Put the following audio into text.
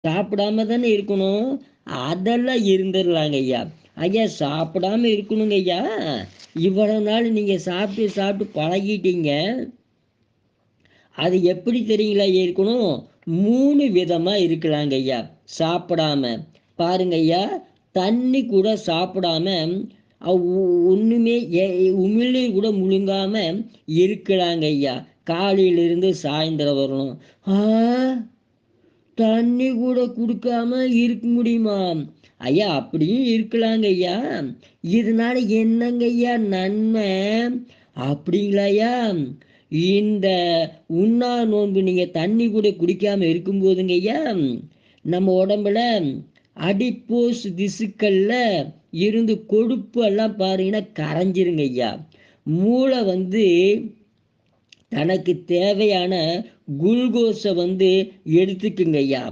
சாப்பிடாம தானே இருக்கணும். அதெல்லாம் இருந்துடலாங்க ஐயா. ஐயா சாப்பிடாம இருக்கணுங்க ஐயா. இவ்வளவு நாள் நீங்க சாப்பிட்டு சாப்பிட்டு பழகிட்டீங்க. அது எப்படி தெரியுங்களா இருக்கணும்? 3 விதமா இருக்கலாங்க ஐயா சாப்பிடாம. பாருங்க ஐயா, தண்ணி கூட சாப்பிடாம ஒண்ணுமே உமிழ்நீர் கூட முழுங்காம இருக்கலாங்க ஐயா. காலையிலிருந்து சாயந்தரம் வரணும். ஆ, தண்ணி கூட குடுக்காம இருக்க முடியுமா? ஐயா அப்படியும் இருக்கலாங்க ஐயா. இதனால என்னங்க ஐயா நன்மை? அப்படிங்களா ஐயா? இந்த உண்ணா நோன்பு நீங்க தண்ணி கூட குடிக்காம இருக்கும்போதுங்க ஐயா, நம்ம உடம்புல அடிப்போஸ் திசுக்கள்ல இருந்து கொழுப்பு எல்லாம் பாருங்கன்னா கரைஞ்சிருங்க ஐயா. மூளை தனக்கு தேவையான குளுக்கோஸை எடுத்துக்குங்க ஐயா.